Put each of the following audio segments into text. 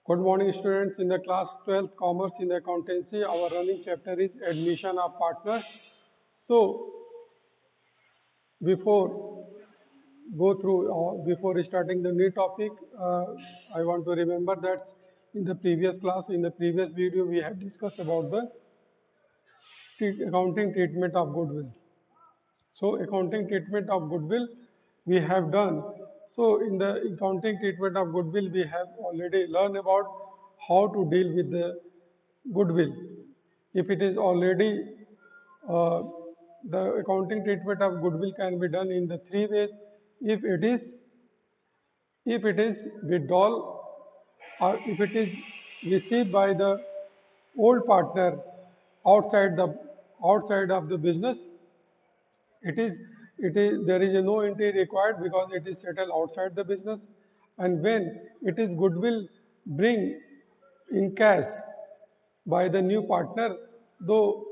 Good morning, students. In the class 12th Commerce in Accountancy, our running chapter is Admission of Partners. So, before before starting the new topic, I want to remember that in the previous class, in the previous video, we have discussed about the accounting treatment of goodwill. So, accounting treatment of goodwill we have done. So, in the accounting treatment of goodwill, we have already learned about how to deal with the goodwill. If it is already, uh, the accounting treatment of goodwill can be done in the three ways. If it is, if it is withdrawal or if it is received by the old partner outside the outside of the business, there is no entry required because it is settled outside the business. And when it is goodwill bring in cash by the new partner, दो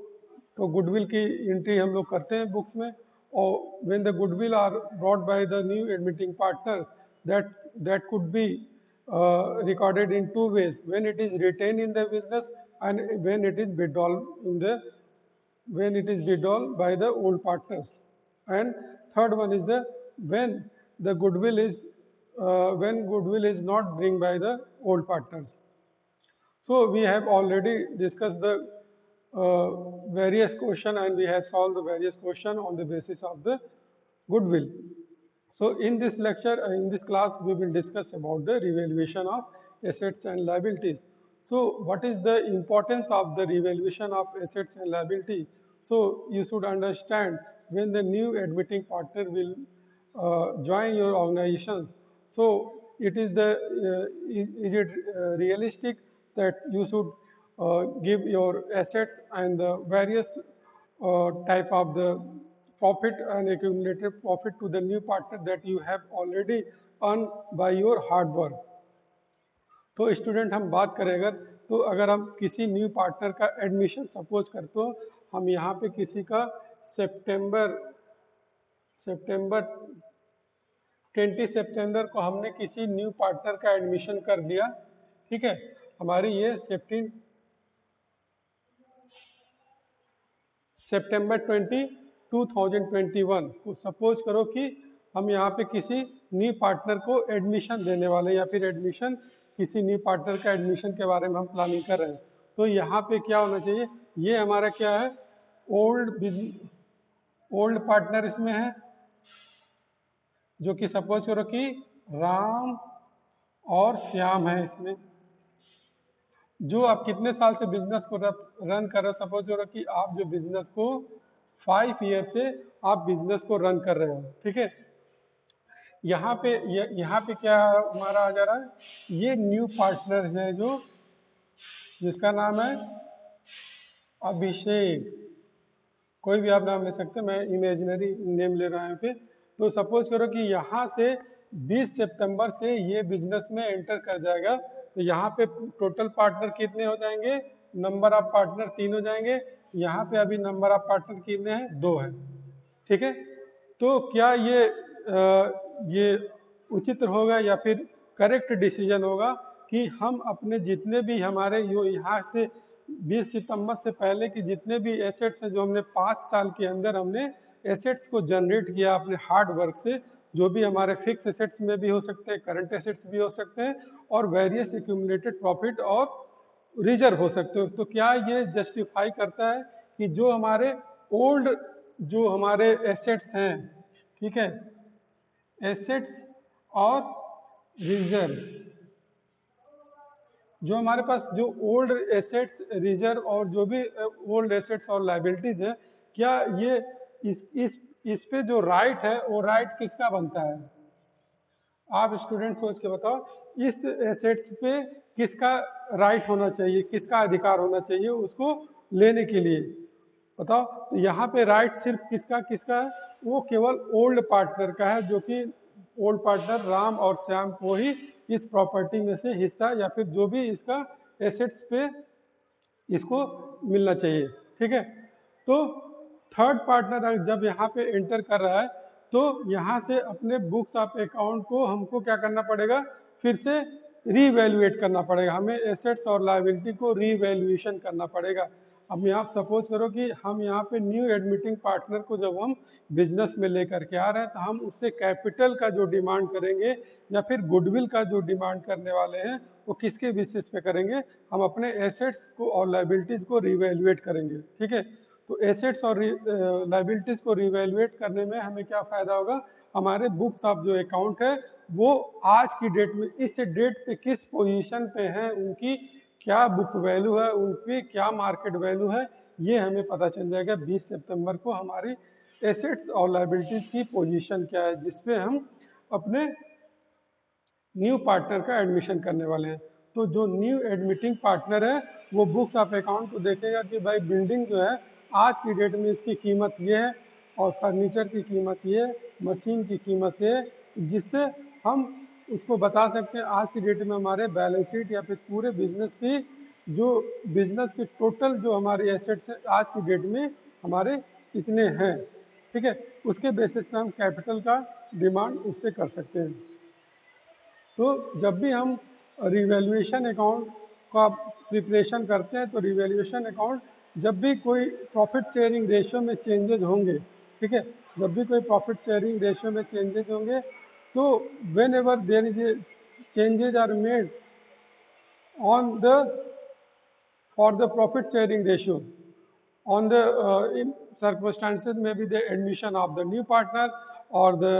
तो goodwill की entry हम लोग करते हैं books में. और when the goodwill are brought by the new admitting partner, that could be recorded in two ways: when it is retained in the business and when it is withdrawn by the old partners. And third one is when the goodwill is not bring by the old partners. So we have already discussed the various question and we have solved the various question on the basis of the goodwill. So in this lecture, in this class, we will discuss about the revaluation of assets and liabilities. So what is the importance of the revaluation of assets and liabilities? So you should understand when the new admitting partner will join your organization. So it is is it realistic that you should give your assets and the various type of the profit and accumulated profit to the new partner that you have already earned by your hard work. तो student हम बात करें तो अगर हम किसी new partner का admission suppose करते हो, हम यहाँ पे किसी का सितंबर 20 सितंबर को हमने किसी न्यू पार्टनर का एडमिशन कर दिया. ठीक है, हमारी ये सितंबर 20 2021 को सपोज करो कि हम यहाँ पे किसी न्यू पार्टनर को एडमिशन देने वाले या फिर एडमिशन किसी न्यू पार्टनर का एडमिशन के बारे में हम प्लानिंग कर रहे हैं. तो यहाँ पे क्या होना चाहिए, ये हमारा क्या है, ओल्ड पार्टनर इसमें है, जो कि सपोज करो कि राम और श्याम है इसमें, जो आप कितने साल से बिजनेस को रन कर रहे हो. सपोज करो कि आप जो बिजनेस को 5 ईयर से आप बिजनेस को रन कर रहे हो. ठीक है, यहाँ पे क्या हमारा आ जा रहा है, ये न्यू पार्टनर है जो जिसका नाम है अभिषेक. कोई भी आप नाम ले सकते हैं, मैं इमेजिनरी नेम ले रहा हूँ पे. तो सपोज करो कि यहाँ से 20 सितंबर से ये बिजनेस में एंटर कर जाएगा. तो यहाँ पे टोटल पार्टनर कितने हो जाएंगे, नंबर ऑफ पार्टनर 3 हो जाएंगे. यहाँ पे अभी नंबर ऑफ पार्टनर कितने हैं, 2 है. ठीक है, तो क्या ये उचित होगा या फिर करेक्ट डिसीजन होगा कि हम अपने जितने भी हमारे यहाँ से 20 सितंबर से पहले की जितने भी एसेट्स हैं, जो हमने 5 साल के अंदर हमने एसेट्स को जनरेट किया अपने हार्ड वर्क से, जो भी हमारे फिक्स एसेट्स में भी हो सकते हैं, करंट एसेट्स भी हो सकते हैं, और वेरियस एक्यूमुलेटेड प्रॉफिट और रिजर्व हो सकते हो. तो क्या ये जस्टिफाई करता है कि जो हमारे एसेट्स हैं, ठीक है, एसेट्स और रिजर्व, जो हमारे पास जो ओल्ड एसेट्स, रिजर्व और जो भी ओल्ड एसेट्स और लाइबिलिटीज है, क्या ये इस पे जो राइट है वो राइट किसका बनता है? आप स्टूडेंट सोच के बताओ, इस एसेट्स पे किसका राइट होना चाहिए, किसका अधिकार होना चाहिए उसको लेने के लिए, बताओ. तो यहाँ पे राइट सिर्फ किसका है, वो केवल ओल्ड पार्टनर का है, जो कि ओल्ड पार्टनर राम और श्याम को ही इस प्रॉपर्टी में से हिस्सा या फिर जो भी इसका एसेट्स पे इसको मिलना चाहिए. ठीक है, तो थर्ड पार्टनर जब यहाँ पे एंटर कर रहा है, तो यहाँ से अपने बुक्स ऑफ अकाउंट को हमको क्या करना पड़ेगा, फिर से रीवैल्यूएट करना पड़ेगा, हमें एसेट्स और लायबिलिटी को रीवैल्यूएशन करना पड़ेगा। अब यहाँ सपोज करो कि हम यहाँ पे न्यू एडमिटिंग पार्टनर को जब हम बिजनेस में लेकर के आ रहे हैं तो हम उससे कैपिटल का जो डिमांड करेंगे या फिर गुडविल का जो डिमांड करने वाले हैं वो किसके बेसिस पे करेंगे, हम अपने एसेट्स को और लायबिलिटीज को रीवैल्यूएट करेंगे। ठीक है, तो एसेट्स और लायबिलिटीज को रीवैल्यूएट करने में हमें क्या फायदा होगा, हमारे बुक्स ऑफ जो अकाउंट है वो आज की डेट में इस डेट पे किस पोजीशन पे हैं, उनकी क्या बुक वैल्यू है, उनकी क्या मार्केट वैल्यू है, ये हमें पता चल जाएगा 20 सितंबर को हमारी एसेट्स और लायबिलिटीज की पोजीशन क्या है, जिसपे हम अपने न्यू पार्टनर का एडमिशन करने वाले हैं। तो जो न्यू एडमिटिंग पार्टनर है वो बुक्स ऑफ अकाउंट को देखेगा कि भाई बिल्डिंग जो है आज की डेट में इसकी कीमत ये है और फर्नीचर की कीमत ये, मशीन की कीमत ये, जिससे हम उसको बता सकते हैं आज की डेट में हमारे बैलेंस शीट या फिर पूरे बिजनेस की जो बिजनेस की टोटल जो हमारे एसेट्स है आज की डेट में हमारे कितने हैं। ठीक है, उसके बेसिस पे हम कैपिटल का डिमांड उससे कर सकते हैं। तो जब भी हम रिवैल्यूएशन अकाउंट का प्रिपरेशन करते हैं तो रिवैल्यूएशन अकाउंट जब भी कोई प्रॉफिट शेयरिंग रेशियो में चेंजेज होंगे, ठीक है, जब भी कोई प्रॉफिट शेयरिंग रेशियो में चेंजेज होंगे तो whenever there is a changes are made on the for the profit sharing ratio on the in circumstances maybe the admission of the new partner or the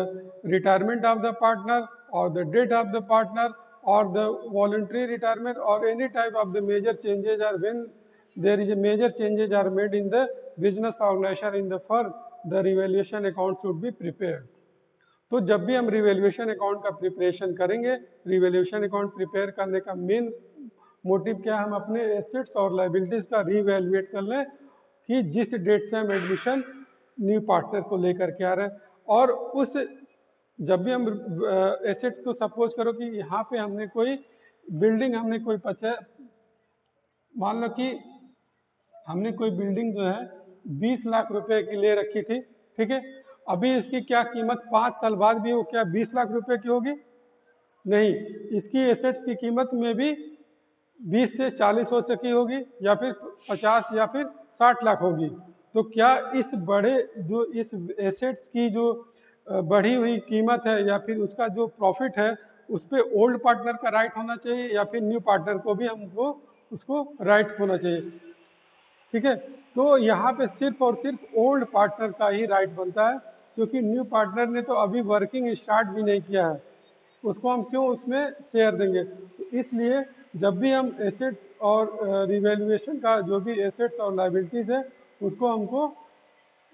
retirement of the partner or the death of the partner or the voluntary retirement or any type of the major changes or when there is a major changes are made in the business organization in the firm, the revaluation account should be prepared. तो जब भी हम revaluation account का preparation करेंगे, revaluation account prepare करने का main motive क्या है, हम अपने एसेट्स और लायबिलिटीज का रीवैल्यूएट कर लें कि जिस डेट से हम एडमिशन न्यू पार्टनर को लेकर के आ रहे हैं। और उस जब भी हम एसेट्स को सपोज करो कि यहाँ पे हमने कोई बिल्डिंग हमने कोई मान लो कि हमने कोई बिल्डिंग जो है 20 लाख रुपए की ले रखी थी। ठीक है, अभी इसकी क्या कीमत 5 साल बाद भी वो क्या 20 लाख रुपए की होगी? नहीं, इसकी एसेट्स की कीमत में भी 20 से 40 हो सकी होगी या फिर 50 या फिर 60 लाख होगी। तो क्या इस बड़े जो इस एसेट्स की जो बढ़ी हुई कीमत है या फिर उसका जो प्रॉफिट है उस पर ओल्ड पार्टनर का राइट होना चाहिए या फिर न्यू पार्टनर को भी हमको उसको राइट होना चाहिए? ठीक है, तो यहाँ पे सिर्फ और सिर्फ ओल्ड पार्टनर का ही राइट बनता है, क्योंकि न्यू पार्टनर ने तो अभी वर्किंग स्टार्ट भी नहीं किया है, उसको हम क्यों उसमें शेयर देंगे? तो इसलिए जब भी हम एसेट्स और रिवैल्यूएशन का जो भी एसेट्स और लायबिलिटीज है उसको हमको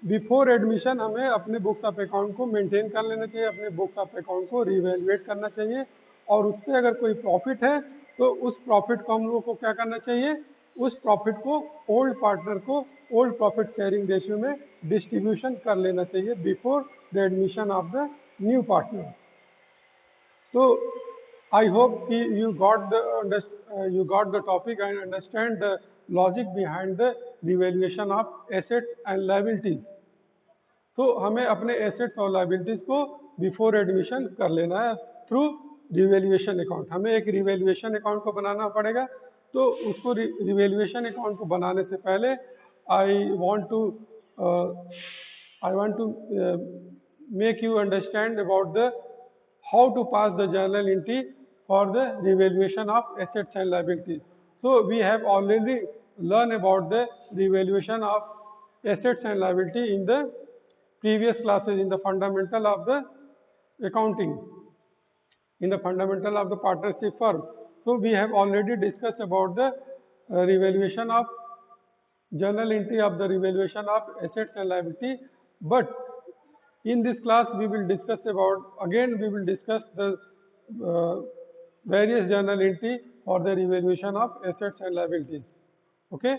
बिफोर एडमिशन हमें अपने बुक्स ऑफ अकाउंट को मेंटेन कर लेना चाहिए, अपने बुक्स ऑफ अकाउंट को रिवैल्यूएट करना चाहिए और उससे अगर कोई प्रॉफिट है तो उस प्रॉफिट को हम लोगों को क्या करना चाहिए, उस प्रॉफिट को ओल्ड पार्टनर को ओल्ड प्रॉफिट शेयरिंग रेशियो में डिस्ट्रीब्यूशन कर लेना चाहिए before the admission of the new partner. So I hope you got the topic and understand the logic behind the revaluation of assets and liabilities. तो हमें अपने assets और liabilities को before admission कर लेना है थ्रू रिवैल्यूएशन अकाउंट। हमें एक रिवैल्यूएशन अकाउंट को बनाना पड़ेगा। तो उसको रिवैल्यूएशन अकाउंट को बनाने से पहले I want to make you understand about the how to pass the journal entry for the revaluation of assets and liabilities. So we have already learned about the revaluation of assets and liability in the previous classes in the fundamental of the accounting, in the fundamental of the partnership firm. So we have already discussed about the revaluation of journal entry of the revaluation of assets and liability, but in this class we will discuss the various journal entry for the revaluation of assets and liabilities. Okay.